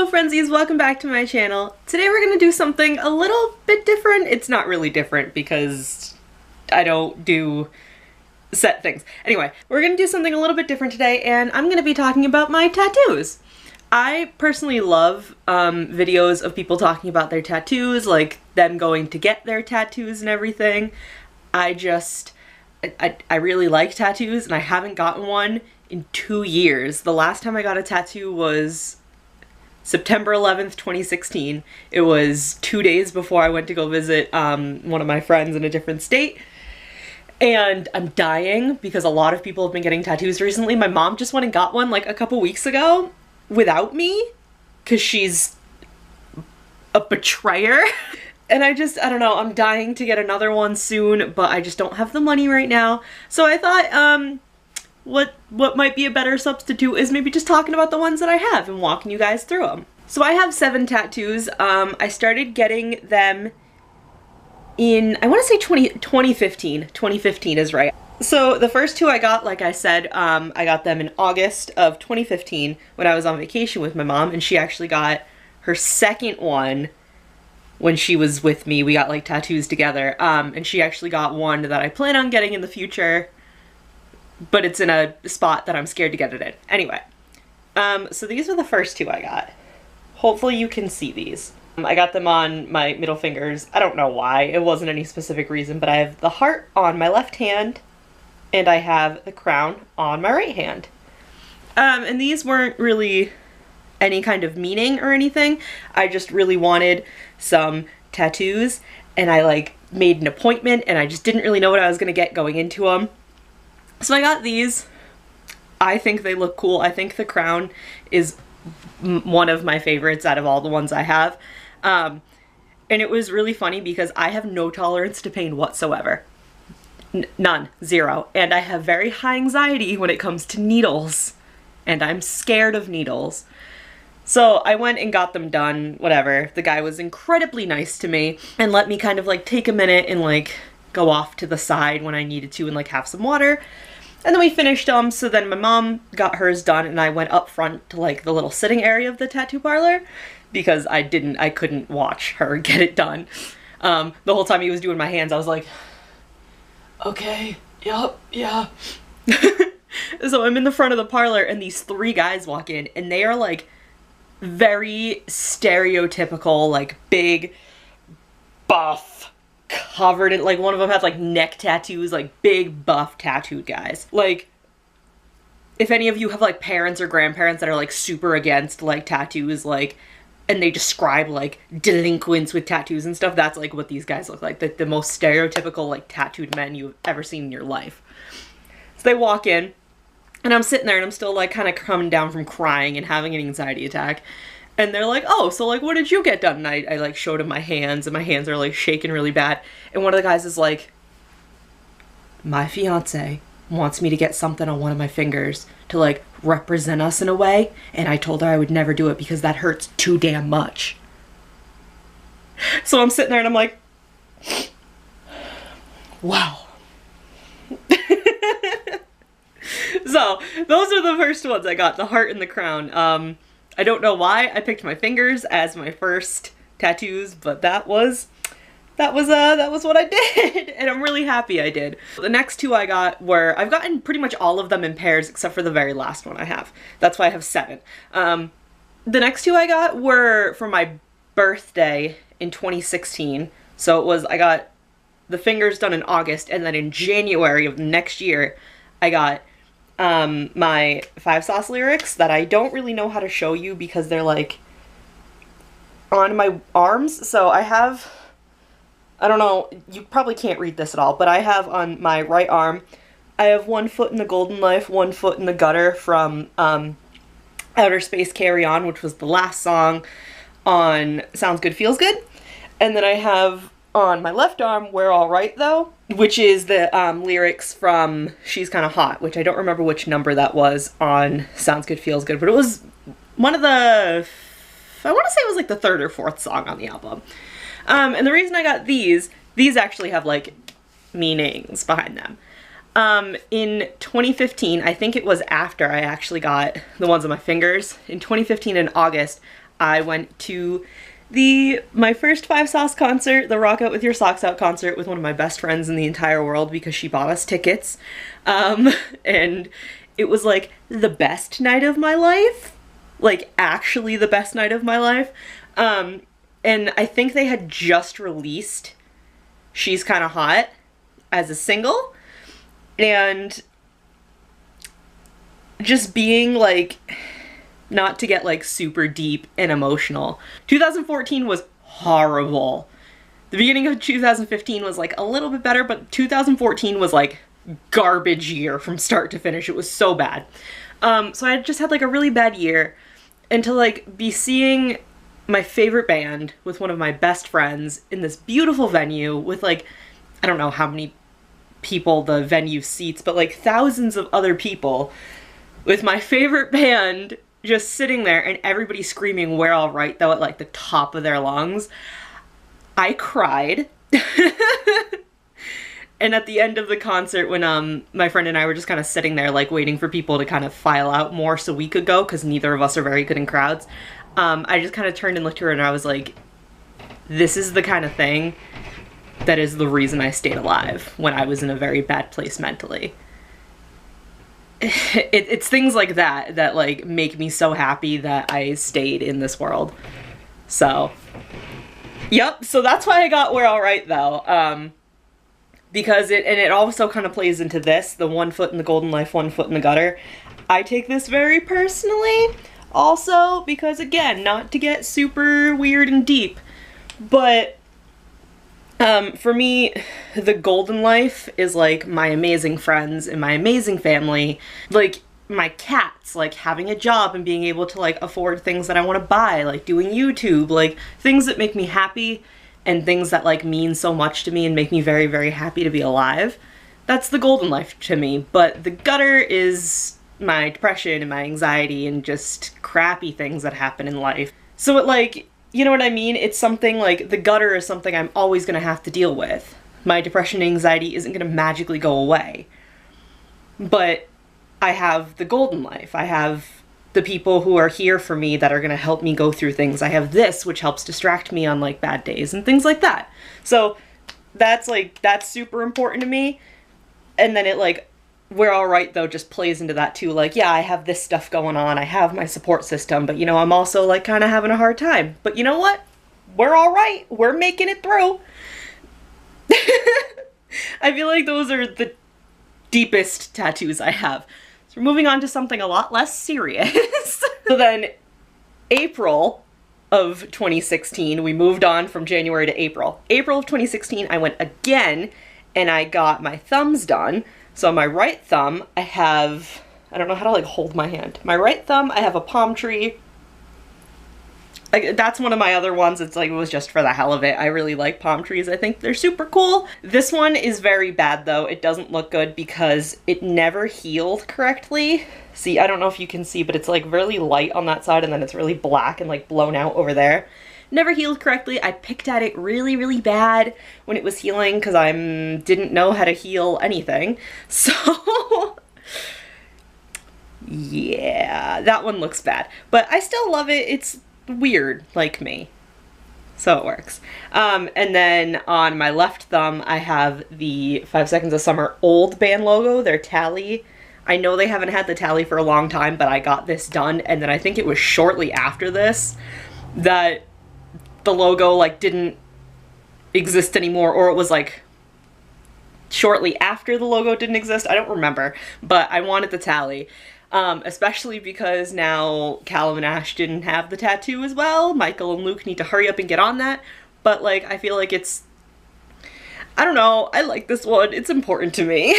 frenzies, welcome back to my channel. Today we're gonna do something a little bit different. It's not really different because I don't do set things. Anyway, we're gonna do something a little bit different today and I'm gonna be talking about my tattoos. I personally love videos of people talking about their tattoos, like them going to get their tattoos and everything. I really like tattoos and I haven't gotten one in 2 years. The last time I got a tattoo was September 11th, 2016. It was 2 days before I went to go visit one of my friends in a different state. And I'm dying because a lot of people have been getting tattoos recently. My mom just went and got one like a couple weeks ago without me because she's a betrayer. And I don't know, I'm dying to get another one soon, but I just don't have the money right now. So I thought, what might be a better substitute is maybe just talking about the ones that I have and walking you guys through them. So I have 7 tattoos. I started getting them in, I want to say 2015. 2015 is right. So the first 2 I got, like I said, I got them in August of 2015 when I was on vacation with my mom, and she actually got her second one when she was with me. We got like tattoos together, and she actually got one that I plan on getting in the future, but it's in a spot that I'm scared to get it in. Anyway, so these are the first 2 I got. Hopefully you can see these. I got them on my middle fingers. I don't know why. It wasn't any specific reason, but I have the heart on my left hand and I have the crown on my right hand. And these weren't really any kind of meaning or anything. I just really wanted some tattoos and I like made an appointment and I just didn't really know what I was gonna get going into them. So I got these. I think they look cool. I think the crown is one of my favorites out of all the ones I have. And it was really funny because I have no tolerance to pain whatsoever. None. Zero. And I have very high anxiety when it comes to needles. And I'm scared of needles. So I went and got them done, whatever. The guy was incredibly nice to me and let me kind of like take a minute and like go off to the side when I needed to and like have some water. And then we finished them, so then my mom got hers done and I went up front to like the little sitting area of the tattoo parlor because I couldn't watch her get it done. The whole time he was doing my hands, I was like, okay, yup, yeah. So I'm in the front of the parlor and these 3 guys walk in and they are like very stereotypical, like big, buff, covered in, like one of them had like neck tattoos, like big buff tattooed guys. Like if any of you have like parents or grandparents that are like super against like tattoos, like, and they describe like delinquents with tattoos and stuff, that's like what these guys look like. The most stereotypical like tattooed men you've ever seen in your life. So they walk in and I'm sitting there and I'm still like kind of coming down from crying and having an anxiety attack. And they're like, oh, so like, what did you get done? And I like showed them my hands and my hands are like shaking really bad. And one of the guys is like, my fiance wants me to get something on one of my fingers to like represent us in a way. And I told her I would never do it because that hurts too damn much. So I'm sitting there and I'm like, wow. So those are the first ones I got, the heart and the crown. I don't know why I picked my fingers as my first tattoos, but that was what I did, and I'm really happy I did. The next 2 I got were, I've gotten pretty much all of them in pairs except for the very last one I have. That's why I have 7. The next 2 I got were for my birthday in 2016. So it was, I got the fingers done in August, and then in January of next year, I got my 5 Sauce lyrics that I don't really know how to show you because they're like on my arms. So I have, I don't know, you probably can't read this at all, but I have on my right arm, I have 1 foot in the golden life, 1 foot in the gutter from Outer Space Carry On, which was the last song on Sounds Good Feels Good. And then I have on my left arm, We're All Right Though, which is the lyrics from She's Kinda Hot, which I don't remember which number that was on Sounds Good Feels Good, but it was one of the, I want to say it was like the 3rd or 4th song on the album. And the reason I got these actually have like meanings behind them. In 2015, I think it was after I actually got the ones on my fingers, in 2015 in August, I went to my first Five Sauce concert, the Rock Out With Your Socks Out concert, with one of my best friends in the entire world because she bought us tickets. And it was like the best night of my life. Like actually the best night of my life. And I think they had just released She's Kinda Hot as a single. And just being like, not to get like super deep and emotional, 2014 was horrible. The beginning of 2015 was like a little bit better, but 2014 was like garbage year from start to finish. It was so bad. So I just had like a really bad year, and to like be seeing my favorite band with one of my best friends in this beautiful venue with like, I don't know how many people the venue seats, but like thousands of other people, with my favorite band just sitting there and everybody screaming "We're All Right" though at like the top of their lungs. I cried. And at the end of the concert, when my friend and I were just kind of sitting there like waiting for people to kind of file out more so we could go, because neither of us are very good in crowds, I just kind of turned and looked at her and I was like, this is the kind of thing that is the reason I stayed alive when I was in a very bad place mentally. It's things like that that like make me so happy that I stayed in this world. So, yep, so that's why I got We're All Right though. Because it also kind of plays into this, the 1 foot in the golden life, 1 foot in the gutter. I take this very personally also because, again, not to get super weird and deep, but for me, the golden life is like my amazing friends and my amazing family, like my cats, like having a job and being able to like afford things that I want to buy, like doing YouTube, like things that make me happy and things that like mean so much to me and make me very, very happy to be alive. That's the golden life to me. But the gutter is my depression and my anxiety and just crappy things that happen in life. So it like, you know what I mean? It's something like, the gutter is something I'm always gonna have to deal with. My depression and anxiety isn't gonna magically go away. But I have the golden life. I have the people who are here for me that are gonna help me go through things. I have this, which helps distract me on like bad days and things like that. So that's super important to me. And then it like, We're All Right though just plays into that too. Like, yeah, I have this stuff going on. I have my support system, but you know, I'm also like kind of having a hard time. But you know what? We're all right. We're making it through. I feel like those are the deepest tattoos I have. So we're moving on to something a lot less serious. So then April of 2016, we moved on from January to April. April of 2016, I went again and I got my thumbs done. So on my right thumb, I have, I don't know how to like hold my hand. My right thumb, I have a palm tree. Like, that's one of my other ones. It's like, it was just for the hell of it. I really like palm trees. I think they're super cool. This one is very bad though. It doesn't look good because it never healed correctly. See, I don't know if you can see, but it's like really light on that side and then it's really black and like blown out over there. Never healed correctly. I picked at it really, really bad when it was healing because I didn't know how to heal anything. So yeah, that one looks bad, but I still love it. It's weird like me, so it works. And then on my left thumb, I have the 5 Seconds of Summer old band logo, their tally. I know they haven't had the tally for a long time, but I got this done, and then I think it was shortly after this that the logo like didn't exist anymore, or it was like shortly after the logo didn't exist. I don't remember, but I wanted the tally. Especially because now Callum and Ashton have the tattoo as well. Michael and Luke need to hurry up and get on that. But like, I feel like it's, I don't know, I like this one. It's important to me.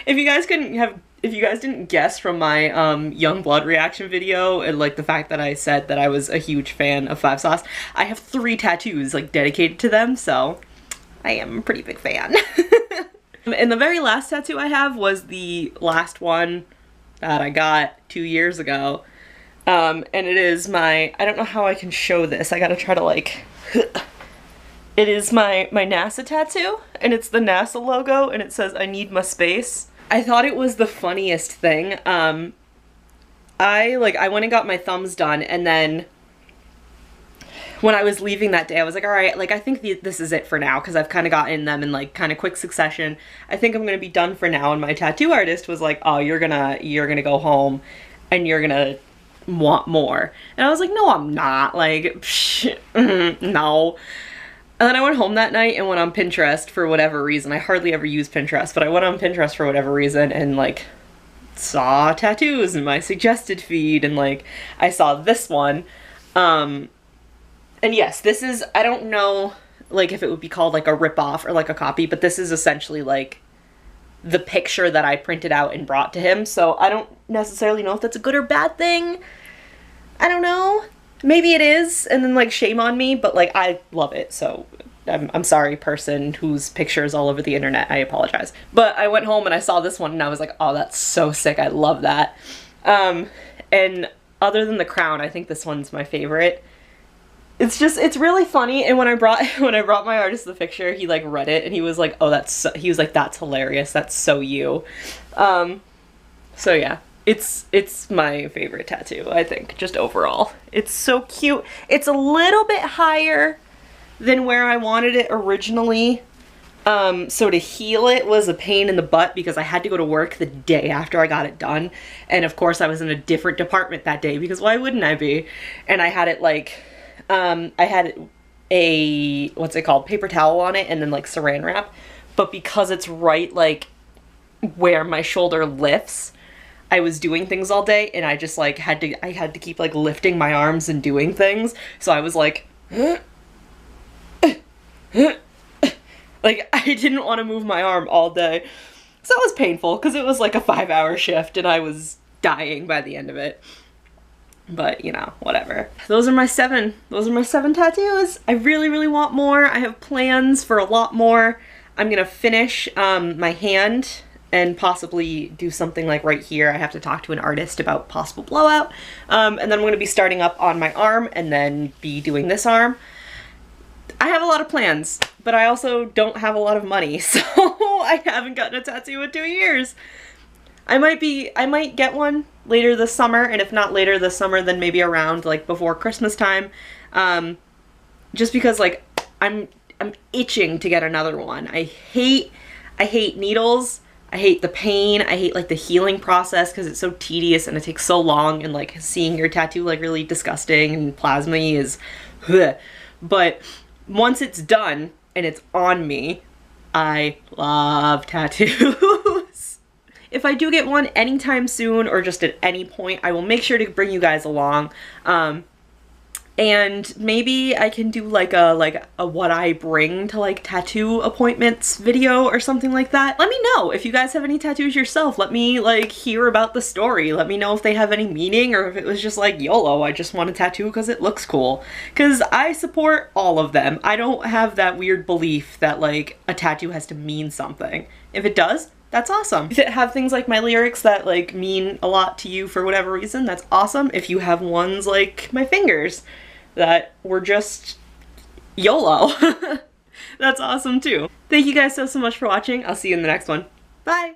If you guys didn't guess from my Young Blood reaction video and like the fact that I said that I was a huge fan of Five Sauce, I have 3 tattoos like dedicated to them, so I am a pretty big fan. And the very last tattoo I have was the last one that I got 2 years ago. And it is my, I don't know how I can show this. I gotta try to like, it is my NASA tattoo, and it's the NASA logo, and it says, "I need my space." I thought it was the funniest thing. I went and got my thumbs done, and then when I was leaving that day, I was like, all right, like, I think this is it for now, because I've kind of gotten them in, like, kind of quick succession. I think I'm going to be done for now, and my tattoo artist was like, oh, you're gonna go home, and you're gonna want more. And I was like, no, I'm not, like, psh, no. And then I went home that night and went on Pinterest for whatever reason. I hardly ever use Pinterest, but I went on Pinterest for whatever reason, and, like, saw tattoos in my suggested feed, and, like, I saw this one, and yes, this is, I don't know, like, if it would be called, like, a ripoff or, like, a copy, but this is essentially, like, the picture that I printed out and brought to him, so I don't necessarily know if that's a good or bad thing. I don't know. Maybe it is, and then, like, shame on me, but, like, I love it, so I'm sorry, person whose picture is all over the internet, I apologize. But I went home and I saw this one and I was like, oh, that's so sick, I love that. And other than the crown, I think this one's my favorite. It's really funny, and when I brought my artist the picture, he, like, read it and he was like, oh, he was like, that's hilarious, that's so you. So yeah, it's my favorite tattoo, I think, just overall. It's so cute. It's a little bit higher than where I wanted it originally. So to heal it was a pain in the butt because I had to go to work the day after I got it done. And of course I was in a different department that day because why wouldn't I be? And I had it, like, I had a, what's it called, paper towel on it and then, like, saran wrap. But because it's right, like, where my shoulder lifts, I was doing things all day and I just, like, I had to keep, like, lifting my arms and doing things. So I was like, like, I didn't want to move my arm all day. So that was painful because it was like a 5-hour shift and I was dying by the end of it. But, you know, whatever. Those are my 7 tattoos. I really, really want more. I have plans for a lot more. I'm gonna finish my hand and possibly do something like right here. I have to talk to an artist about possible blowout. And then I'm gonna be starting up on my arm and then be doing this arm. I have a lot of plans, but I also don't have a lot of money, so I haven't gotten a tattoo in 2 years. I might get one later this summer, and if not later this summer, then maybe around, like, before Christmas time. Just because, like, I'm itching to get another one. I hate needles. I hate the pain. I hate, like, the healing process because it's so tedious and it takes so long, and, like, seeing your tattoo, like, really disgusting and plasma-y is ugh. But once it's done and it's on me, I love tattoos. If I do get one anytime soon or just at any point, I will make sure to bring you guys along. And maybe I can do like a what I bring to, like, tattoo appointments video or something like that. Let me know if you guys have any tattoos yourself. Let me, like, hear about the story. Let me know if they have any meaning or if it was just like, YOLO, I just want a tattoo because it looks cool. Because I support all of them. I don't have that weird belief that, like, a tattoo has to mean something. If it does, that's awesome. If it have things like my lyrics that, like, mean a lot to you for whatever reason, that's awesome. If you have ones like my fingers that were just YOLO, that's awesome too. Thank you guys so much for watching. I'll see you in the next one. Bye!